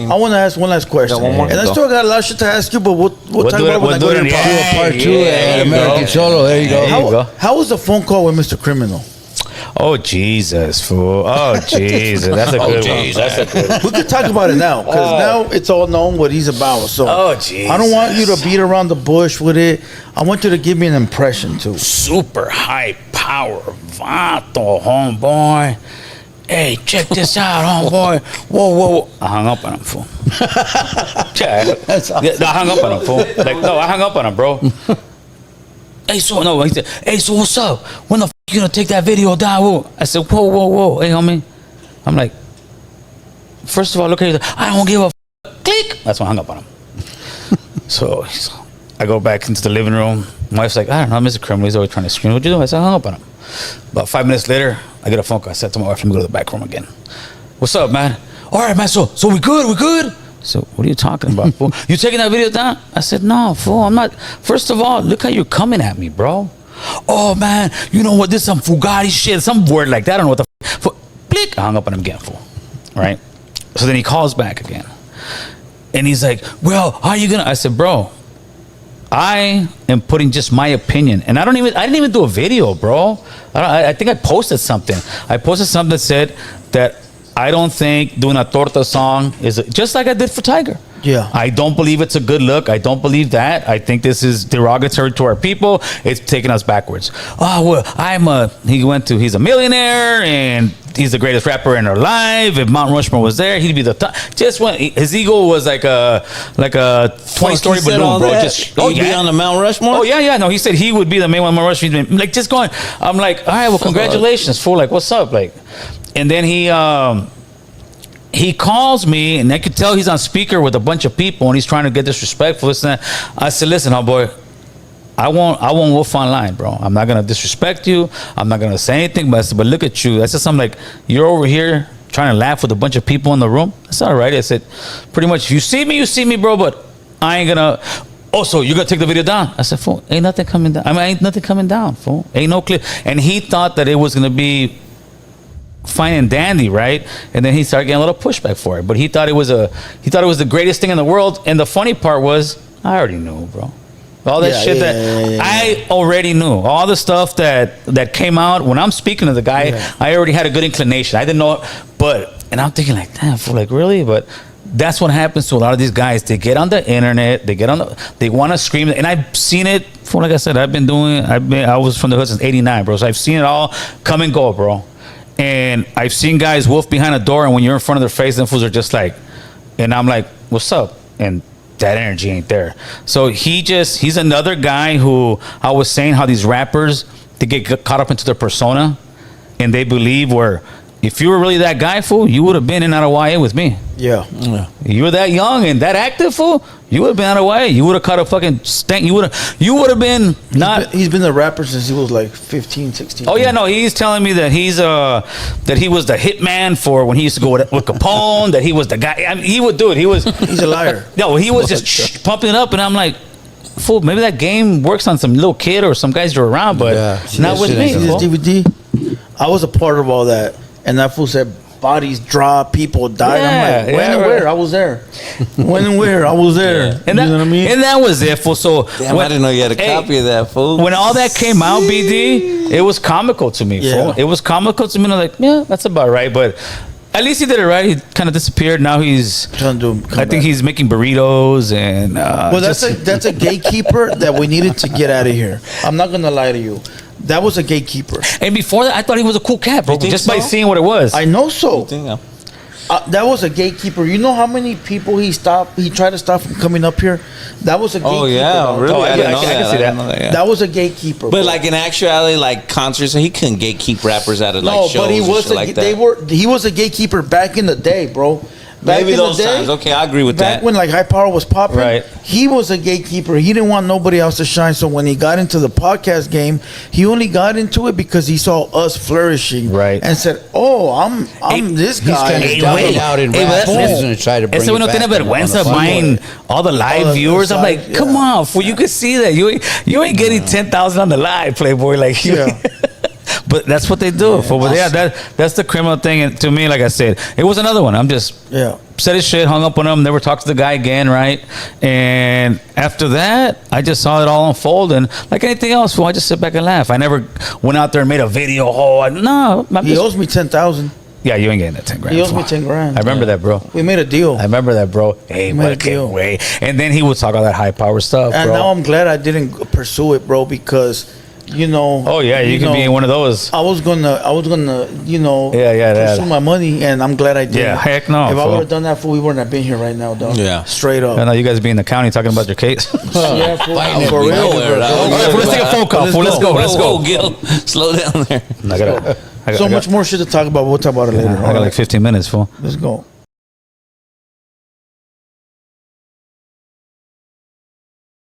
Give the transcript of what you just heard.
I want to ask one last question. one more. And I still got a lot of shit to ask you, but we'll talk about it when I go to the part 2 at American-CHOLO. There you go. How was the phone call with Mr.Criminal? Oh, Jesus, fool. Oh, Jesus. That's a good one. That's a good one. We could talk about it now, because now it's all known what he's about. So I don't want you to beat around the bush with it. I want you to give me an impression, too. Super high power vato, homeboy. Hey, check this out, homeboy. Whoa. I hung up on him, fool. That's awesome. I hung up on him, fool. Like, no, I hung up on him, bro. He said, hey, so what's up? When the f you gonna take that video down? Whoa. I said, whoa. Hey, homie. I'm like, first of all, look at you. I don't give a f. Click. That's when I hung up on him. So I go back into the living room. My wife's like, I don't know, Mr. Criminal. He's always trying to scream. What you doing? I said, I hung up on him. About 5 minutes later, I get a phone call. I said to my wife, let me go to the back room again. What's up, man? All right, man. So we good? So what are you talking about, fool? You taking that video down? I said, no, fool, I'm not. First of all, look how you're coming at me, bro. Oh, man, you know what? This is some Fugatti shit, some word like that. I don't know what the f. Blick. I hung up on him again, fool. Right? So then he calls back again. And he's like, well, how are you going to? I said, bro, I am putting just my opinion. And I didn't even do a video, bro. I think I posted something. I posted something that said that I don't think doing a torta song is just like I did for Tiger. Yeah. I don't believe it's a good look. I don't believe that. I think this is derogatory to our people. It's taking us backwards. Oh, well, he's a millionaire and he's the greatest rapper in our life. If Mount Rushmore was there, he'd be the top. Just when his ego was like a 20-story balloon, bro. Just be on the Mount Rushmore? Oh, yeah. No, he said he would be the main one on Mount Rushmore. Like, just going. I'm like, all right, well, congratulations, fool. Like, what's up? Like, and then he calls me, and I could tell he's on speaker with a bunch of people, and he's trying to get disrespectful. Listen, I said, listen, homeboy, I won't wolf online, bro. I'm not gonna disrespect you. I'm not gonna say anything, but I said, but look at you. I said something like, you're over here trying to laugh with a bunch of people in the room. That's all right. I said, pretty much, if you see me, bro, but I ain't gonna. Oh, so you're gonna take the video down? I said, fool, ain't nothing coming down. Ain't nothing coming down, fool. Ain't no clip. And he thought that it was gonna be fine and dandy, right? And then he started getting a little pushback for it. But he thought it was the greatest thing in the world. And the funny part was, I already knew, bro. All that shit I already knew. All the stuff that came out when I'm speaking to the guy, I already had a good inclination. I didn't know, and I'm thinking like, damn, fool, like really? But that's what happens to a lot of these guys. They get on the internet, they want to scream, and I've seen it. For like I said, I was from the hood since '89, bro. So I've seen it all come and go, bro. And I've seen guys wolf behind a door, and when you're in front of their face, them fools are just like, and I'm like, what's up? And that energy ain't there. So he's another guy who I was saying how these rappers, they get caught up into their persona, and they believe where if you were really that guy, fool, you would have been in out of YA with me. Yeah. You were that young and that active, fool, you would have been out of YA. You would have caught a fucking stank. You would have been not. He's been a rapper since he was like 15, 16. Oh yeah, no, he's telling me that he was the hitman for when he used to go with Capone. That he was the guy. I mean, he would do it. He's a liar. No, he was just pumping it up, and I'm like, fool, maybe that game works on some little kid or some guys you're around, but not with me. See this DVD? I was a part of all that. And that fool said bodies dropped, people died. I'm like, when and where? I was there. When and where? I was there. And that, you know what I mean? And that was it, fool. So damn, I didn't know you had a copy of that, fool. When all that came out, BD, it was comical to me, fool. It was comical to me. And I'm like, yeah, that's about right. But at least he did it right. He kind of disappeared. Now I think he's making burritos and. Well, that's a gatekeeper that we needed to get out of here. I'm not gonna lie to you. That was a gatekeeper. And before that, I thought he was a cool cat, bro. Just by seeing what it was. I know so. That was a gatekeeper. You know how many people he tried to stop from coming up here? That was a gatekeeper. Oh, yeah, really? I can see that. That was a gatekeeper. But like in actuality, like concerts, he couldn't gatekeep rappers out of like shows and shit like that. He was a gatekeeper back in the day, bro. Maybe those times. Okay, I agree with that. Back when like High Power was popping, right. He was a gatekeeper. He didn't want nobody else to shine. So when he got into the podcast game, he only got into it because he saw us flourishing, right? And said, "Oh, I'm this guy." He's kind of out in rap. He's gonna try to bring it back. Ese vergüenza buying all the live viewers. I'm like, come on, fool, you can see that you ain't getting 10,000 on the live, Playboy, like you. But that's what they do. That's the criminal thing. And to me, like I said, it was another one. I'm just said his shit, hung up on him, never talked to the guy again, right? And after that, I just saw it all unfold. And like anything else, I just sit back and laugh. I never went out there and made a video. He owes me 10,000. Yeah, you ain't getting that 10 grand. He owes me 10 grand. I remember that, bro. We made a deal. I remember that, bro. Hey, what a deal. Way. And then he would talk all that high power stuff, and bro. Now I'm glad I didn't pursue it, bro, because you know. Oh yeah, you could be in one of those. I was gonna, you know. Pursue my money, and I'm glad I did. Yeah, heck no. If I would have done that, fool, we wouldn't have been here right now, dog. Yeah, straight up. I know you guys be in the county talking about your case. Yeah, fool. For real. All right, let's take a phone call. Let's go. Let's go. Gil, slow down there. So much more shit to talk about. We'll talk about it later. I got like 15 minutes, fool. Let's go.